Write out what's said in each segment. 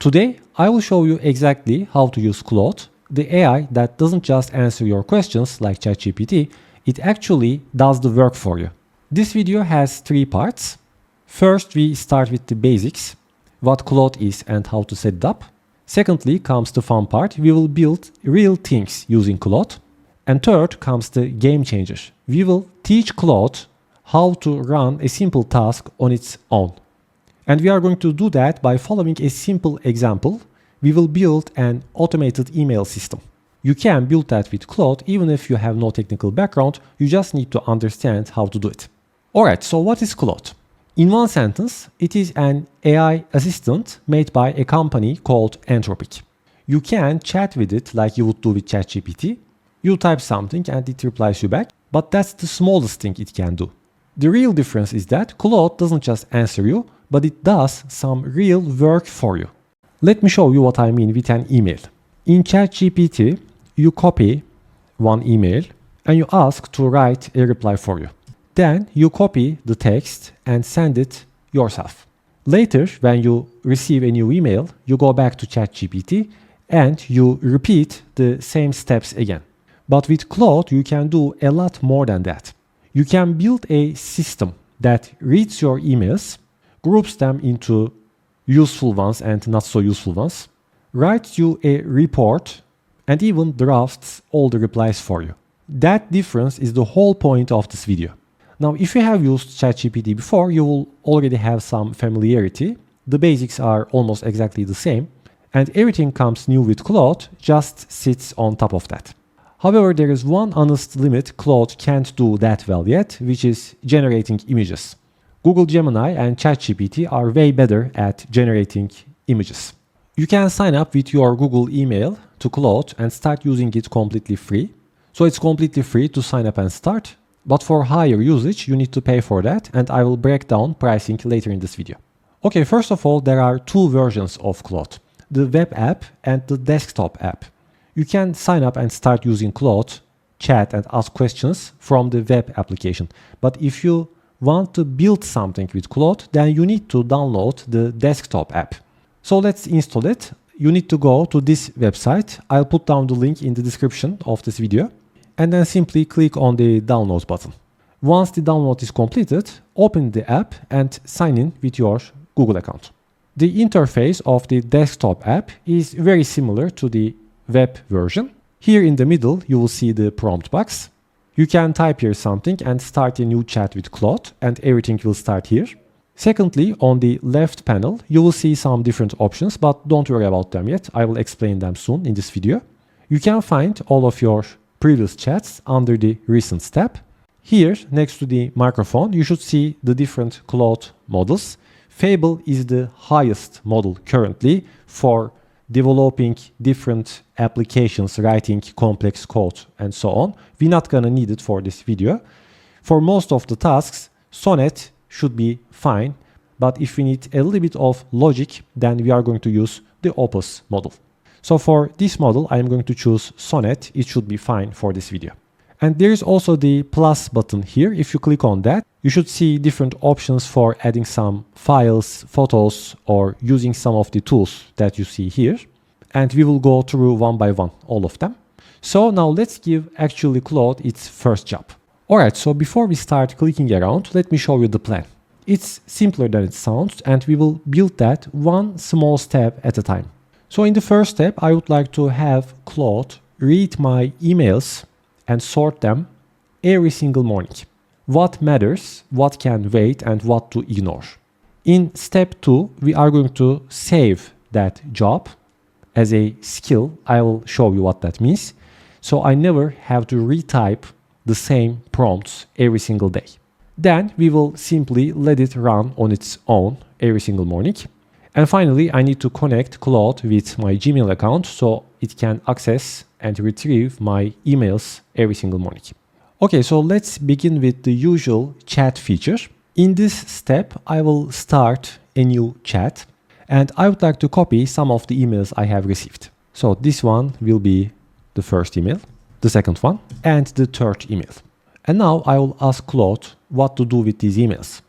Today, I will show you exactly how to use Claude, the AI that doesn't just answer your questions like ChatGPT, it actually does the work for you. This video has 3 parts. First, we start with the basics, what Claude is and how to set it up. Secondly comes the fun part, we will build real things using Claude. And third comes the game changer. We will teach Claude how to run a simple task on its own. And we are going to do that by following a simple example. We will build an automated email system. You can build that with Claude even if you have no technical background, you just need to understand how to do it. Alright, so what is Claude? In one sentence, it is an AI assistant made by a company called Anthropic. You can chat with it like you would do with ChatGPT. You type something and it replies you back, but that's the smallest thing it can do. The real difference is that Claude doesn't just answer you, but it does some real work for you. Let me show you what I mean with an email. In ChatGPT, you copy one email and you ask to write a reply for you. Then you copy the text and send it yourself. Later, when you receive a new email, you go back to ChatGPT and you repeat the same steps again. But with Claude, you can do a lot more than that. You can build a system that reads your emails, groups them into useful ones and not so useful ones, writes you a report, and even drafts all the replies for you. That difference is the whole point of this video. Now, if you have used ChatGPT before, you will already have some familiarity. The basics are almost exactly the same, and everything comes new with Claude just sits on top of that. However, there is one honest limit Claude can't do that well yet, which is generating images. Google Gemini and ChatGPT are way better at generating images. You can sign up with your Google email to Claude and start using it completely free. So it's completely free to sign up and start, but for higher usage, you need to pay for that, and I will break down pricing later in this video. Okay, first of all, there are 2 versions of Claude, the web app and the desktop app. You can sign up and start using Claude, chat and ask questions from the web application. But if you want to build something with Claude, then you need to download the desktop app. So let's install it. You need to go to this website. I'll put down the link in the description of this video. And then simply click on the download button. Once the download is completed, open the app and sign in with your Google account. The interface of the desktop app is very similar to the web version. Here in the middle, you will see the prompt box. You can type here something and start a new chat with Claude, and everything will start here. Secondly, on the left panel, you will see some different options, but don't worry about them yet. I will explain them soon in this video. You can find all of your previous chats under the Recent tab. Here, next to the microphone, you should see the different Claude models. Fable is the highest model currently for developing different applications, writing complex code, and so on. We're not gonna need it for this video. For most of the tasks, Sonnet should be fine, but if we need a little bit of logic, then we are going to use the Opus model. So for this model, I'm going to choose Sonnet. It should be fine for this video. And there is also the plus button here. If you click on that, you should see different options for adding some files, photos, or using some of the tools that you see here. And we will go through one by one, all of them. So now let's give actually Claude its first job. Alright, so before we start clicking around, let me show you the plan. It's simpler than it sounds, and we will build that one small step at a time. So in the first step, I would like to have Claude read my emails and sort them every single morning. What matters, what can wait, and what to ignore. In step 2, we are going to save that job as a skill. I will show you what that means. So I never have to retype the same prompts every single day. Then we will simply let it run on its own every single morning. And finally, I need to connect Claude with my Gmail account so it can access and retrieve my emails every single morning. Okay, so let's begin with the usual chat feature. In this step, I will start a new chat, and I would like to copy some of the emails I have received. So this one will be the first email, the second one, and the third email. And now I will ask Claude what to do with these emails.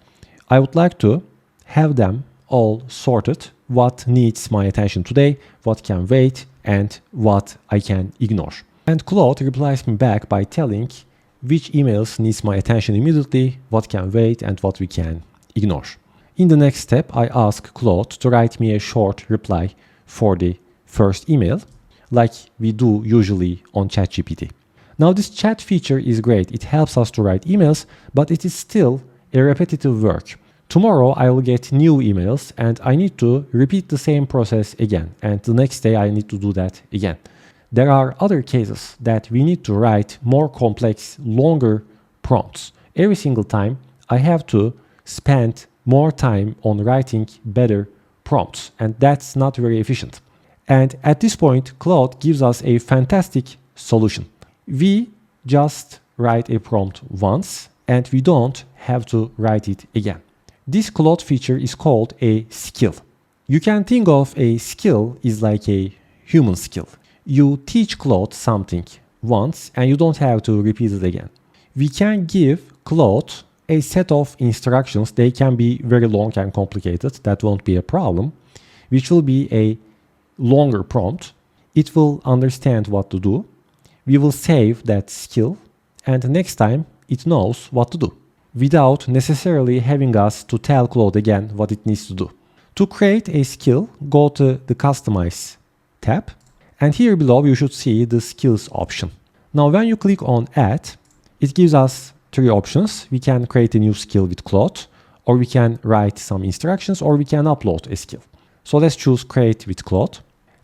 I would like to have them all sorted what needs my attention today, what can wait, and what I can ignore. And Claude replies me back by telling which emails needs my attention immediately, what can wait, and what we can ignore. In the next step, I ask Claude to write me a short reply for the first email, like we do usually on ChatGPT. Now this chat feature is great. It helps us to write emails, but it is still a repetitive work. Tomorrow I will get new emails and I need to repeat the same process again. And the next day I need to do that again. There are other cases that we need to write more complex, longer prompts. Every single time I have to spend more time on writing better prompts, and that's not very efficient. And at this point, Claude gives us a fantastic solution. We just write a prompt once and we don't have to write it again. This Claude feature is called a skill. You can think of a skill is like a human skill. You teach Claude something once and you don't have to repeat it again. We can give Claude a set of instructions. They can be very long and complicated. That won't be a problem, which will be a longer prompt. It will understand what to do. We will save that skill, and next time it knows what to do without necessarily having us to tell Claude again what it needs to do. To create a skill, go to the Customize tab, and here below you should see the Skills option. Now when you click on Add, it gives us three options. We can create a new skill with Claude, or we can write some instructions, or we can upload a skill. So let's choose Create with Claude.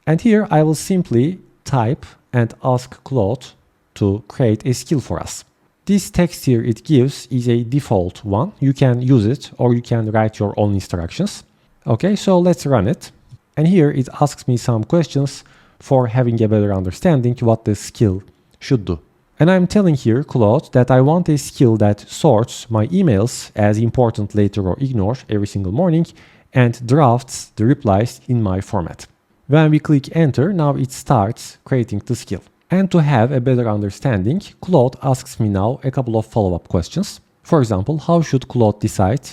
And here I will simply type and ask Claude to create a skill for us. This text here it gives is a default one. You can use it or you can write your own instructions. Okay, so let's run it. And here it asks me some questions for having a better understanding what the skill should do. And I'm telling here Claude that I want a skill that sorts my emails as important later or ignore every single morning and drafts the replies in my format. When we click enter, now it starts creating the skill. And to have a better understanding, Claude asks me now a couple of follow-up questions. For example, how should Claude decide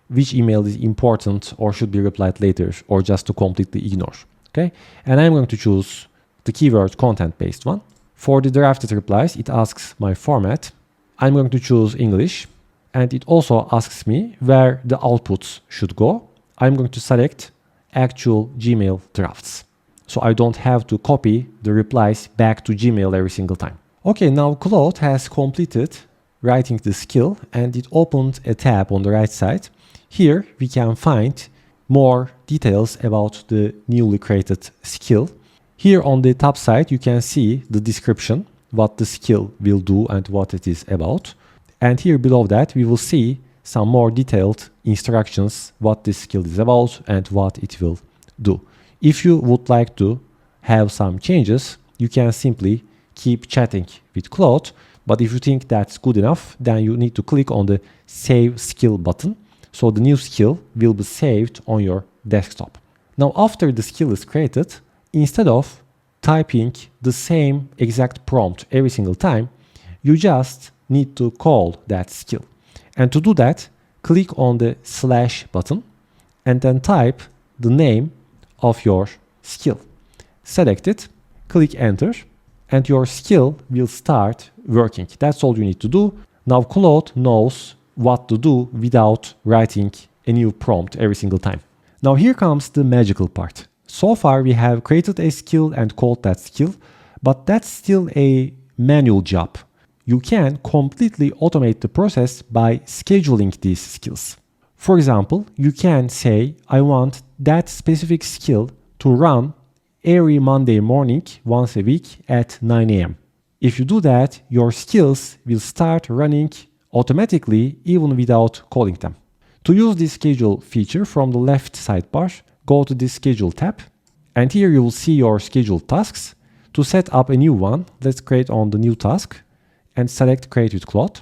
which email is important or should be replied later or just to completely ignore? Okay, and I'm going to choose the keyword content-based one. For the drafted replies, it asks my format. I'm going to choose English, and it also asks me where the outputs should go. I'm going to select actual Gmail drafts, so I don't have to copy the replies back to Gmail every single time. Okay, now Claude has completed writing the skill and it opened a tab on the right side. Here we can find more details about the newly created skill. Here on the top side you can see the description, what the skill will do and what it is about. And here below that we will see some more detailed instructions what this skill is about and what it will do. If you would like to have some changes, you can simply keep chatting with Claude. But if you think that's good enough, then you need to click on the Save Skill button. So the new skill will be saved on your desktop. Now, after the skill is created, instead of typing the same exact prompt every single time, you just need to call that skill. And to do that, click on the slash button and then type the name of your skill. Select it, click enter, and your skill will start working. That's all you need to do. Now Claude knows what to do without writing a new prompt every single time. Now here comes the magical part. So far we have created a skill and called that skill, but that's still a manual job. You can completely automate the process by scheduling these skills. For example, you can say, I want that specific skill to run every Monday morning once a week at 9 a.m. If you do that, your skills will start running automatically even without calling them. To use this schedule feature from the left sidebar, go to the schedule tab, and here you will see your scheduled tasks. To set up a new one, let's create on the new task and select create with Claude.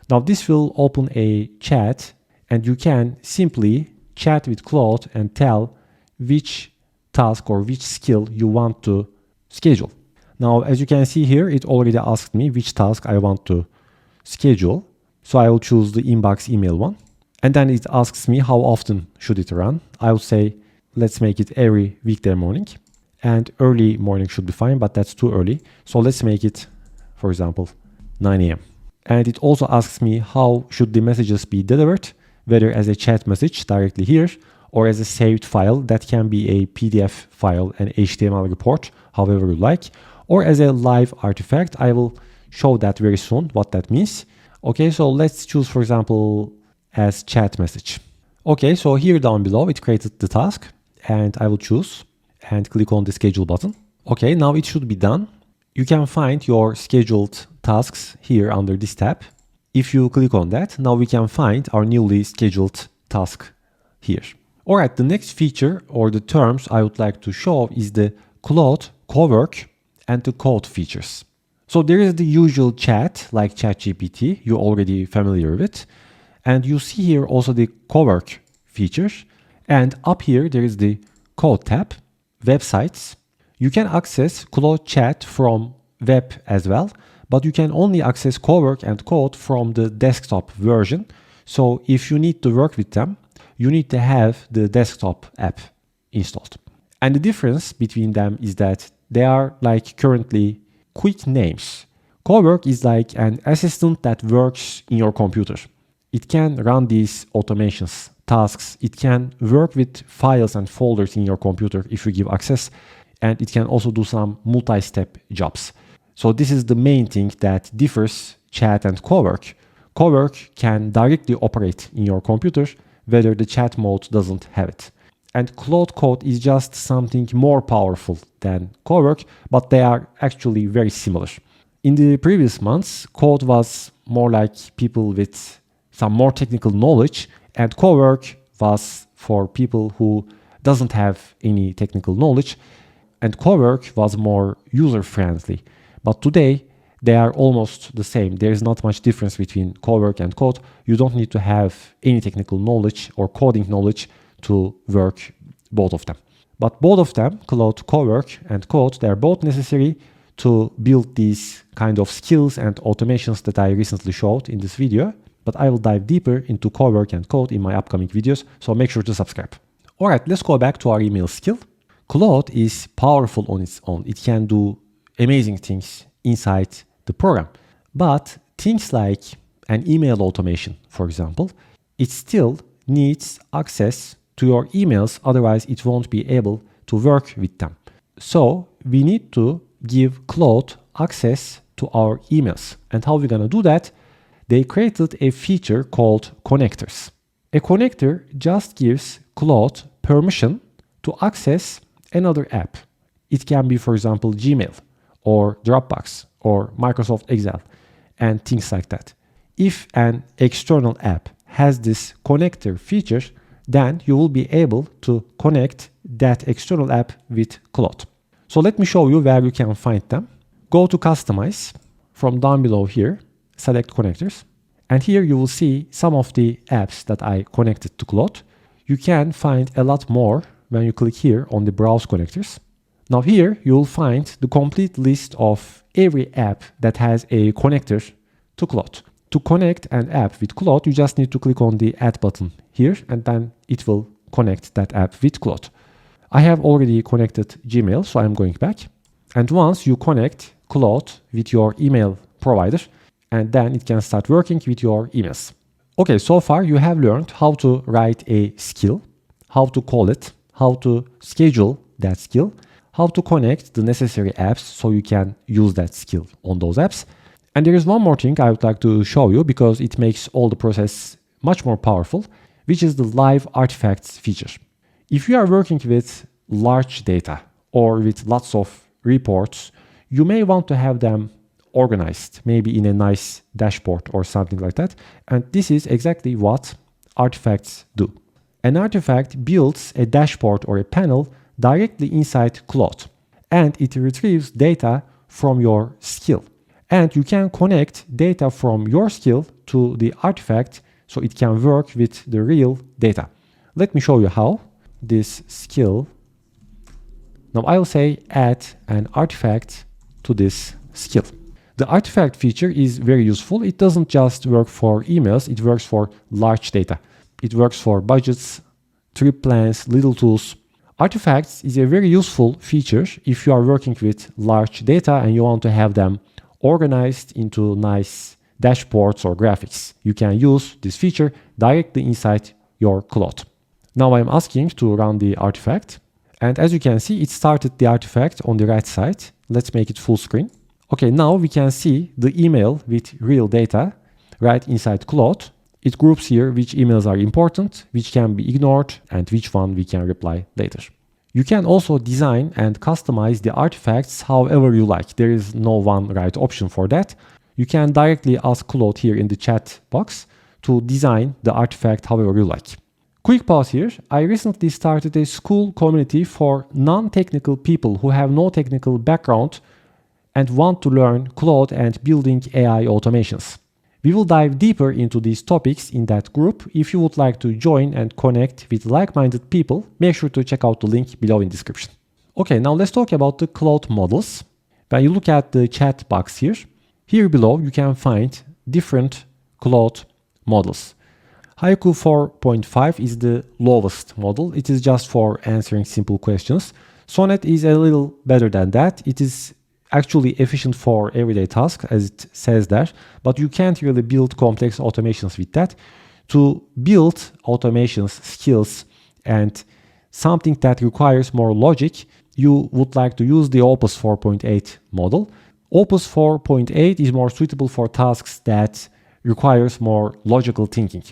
Now this will open a chat and you can simply chat with Claude and tell which task or which skill you want to schedule. Now, as you can see here, it already asked me which task I want to schedule. So I will choose the inbox email one. And then it asks me how often should it run. I will say let's make it every weekday morning. And early morning should be fine, but that's too early. So let's make it, for example, 9 a.m. And it also asks me how should the messages be delivered, whether as a chat message directly here or as a saved file that can be a PDF file, an HTML report, however you like, or as a live artifact. I will show that very soon, what that means. Okay, so let's choose, for example, as chat message. Okay, so here down below, it created the task and I will choose and click on the schedule button. Okay, now it should be done. You can find your scheduled tasks here under this tab. If you click on that, now we can find our newly scheduled task here. All right, the next feature or the terms I would like to show is the Claude, Cowork, and the code features. So there is the usual chat like ChatGPT, you're already familiar with. And you see here also the Cowork features. And up here, there is the code tab, websites. You can access Claude Chat from web as well, but you can only access Cowork and code from the desktop version. So if you need to work with them, you need to have the desktop app installed. And the difference between them is that they are like currently quick names. Cowork is like an assistant that works in your computer. It can run these automations, tasks. It can work with files and folders in your computer if you give access. And it can also do some multi-step jobs. So this is the main thing that differs chat and Cowork. Cowork can directly operate in your computer, whether the chat mode doesn't have it. And Claude Code is just something more powerful than Cowork, but they are actually very similar. In the previous months, Code was more like people with some more technical knowledge, and Cowork was for people who doesn't have any technical knowledge, and Cowork was more user-friendly. But today, they are almost the same. There is not much difference between Cowork and Code. You don't need to have any technical knowledge or coding knowledge to work both of them. But both of them, Claude, Cowork, and Code, they are both necessary to build these kind of skills and automations that I recently showed in this video. But I will dive deeper into Cowork and Code in my upcoming videos, so make sure to subscribe. All right, let's go back to our email skill. Claude is powerful on its own. It can do amazing things inside the program. But things like an email automation, for example, it still needs access to your emails, otherwise it won't be able to work with them. So we need to give Claude access to our emails. And how we're gonna do that? They created a feature called connectors. A connector just gives Claude permission to access another app. It can be, for example, Gmail or Dropbox or Microsoft Excel and things like that. If an external app has this connector feature, then you will be able to connect that external app with Claude. So let me show you where you can find them. Go to Customize. From down below here, select Connectors. And here you will see some of the apps that I connected to Claude. You can find a lot more when you click here on the Browse Connectors. Now here you will find the complete list of every app that has a connector to Claude. To connect an app with Claude, you just need to click on the Add button here, and then it will connect that app with Claude. I have already connected Gmail, so I'm going back. And once you connect Claude with your email provider, and then it can start working with your emails. Okay, so far you have learned how to write a skill, how to call it, how to schedule that skill, how to connect the necessary apps so you can use that skill on those apps. And there is one more thing I would like to show you because it makes all the process much more powerful, which is the live artifacts feature. If you are working with large data or with lots of reports, you may want to have them organized, maybe in a nice dashboard or something like that. And this is exactly what artifacts do. An artifact builds a dashboard or a panel directly inside Claude, and it retrieves data from your skill. And you can connect data from your skill to the artifact so it can work with the real data. Let me show you how. This skill. Now I will say add an artifact to this skill. The artifact feature is very useful. It doesn't just work for emails, it works for large data. It works for budgets, trip plans, little tools. Artifacts is a very useful feature if you are working with large data and you want to have them organized into nice dashboards or graphics. You can use this feature directly inside your Claude. Now I'm asking to run the artifact. And as you can see, it started the artifact on the right side. Let's make it full screen. Okay, now we can see the email with real data right inside Claude. It groups here which emails are important, which can be ignored, and which one we can reply later. You can also design and customize the artifacts however you like. There is no one right option for that. You can directly ask Claude here in the chat box to design the artifact however you like. Quick pause here. I recently started a school community for non-technical people who have no technical background and want to learn Claude and building AI automations. We will dive deeper into these topics in that group. If you would like to join and connect with like-minded people, make sure to check out the link below in the description. Okay, now let's talk about the Claude models. When you look at the chat box here below you can find different Claude models. Haiku 4.5 is the lowest model. It is just for answering simple questions. Sonnet is a little better than that. It is actually efficient for everyday tasks, as it says there, but you can't really build complex automations with that. To build automations, skills, and something that requires more logic, you would like to use the Opus 4.8 model. Opus 4.8 is more suitable for tasks that requires more logical thinking.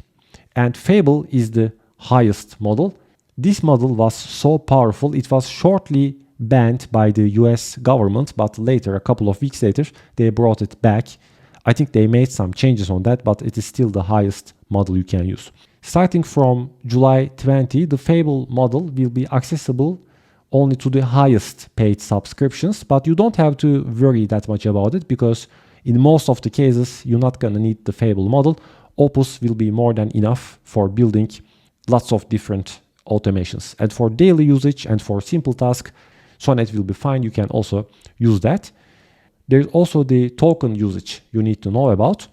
And Fable is the highest model. This model was so powerful, it was shortly banned by the US government, but later, a couple of weeks later, they brought it back. I think they made some changes on that, but it is still the highest model you can use. Starting from July 20, the Fable model will be accessible only to the highest paid subscriptions, but you don't have to worry that much about it because in most of the cases, you're not gonna need the Fable model. Opus will be more than enough for building lots of different automations. And for daily usage and for simple tasks, Sonnet will be fine. You can also use that. There's also the token usage you need to know about.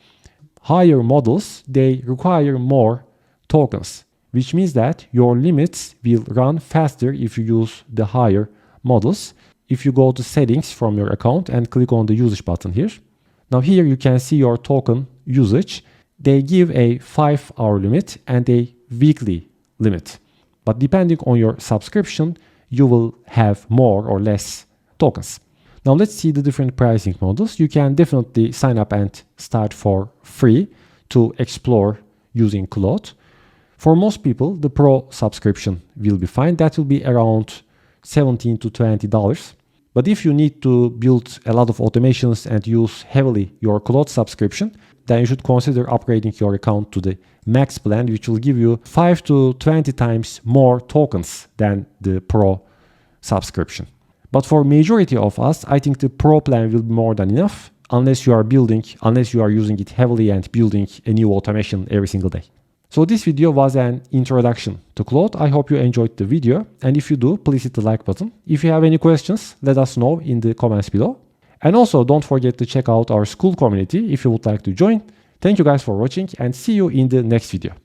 Higher models, they require more tokens, which means that your limits will run faster if you use the higher models. If you go to settings from your account and click on the usage button here. Now here you can see your token usage. They give a 5-hour limit and a weekly limit. But depending on your subscription, you will have more or less tokens. Now let's see the different pricing models. You can definitely sign up and start for free to explore using Claude. For most people, the Pro subscription will be fine. That will be around $17 to $20. But if you need to build a lot of automations and use heavily your Claude subscription, then you should consider upgrading your account to the Max plan, which will give you 5 to 20 times more tokens than the Pro subscription. But for majority of us, I think the Pro plan will be more than enough unless you are using it heavily and building a new automation every single day. So this video was an introduction to Claude. I hope you enjoyed the video. And if you do, please hit the like button. If you have any questions, let us know in the comments below. And also don't forget to check out our school community if you would like to join. Thank you guys for watching and see you in the next video.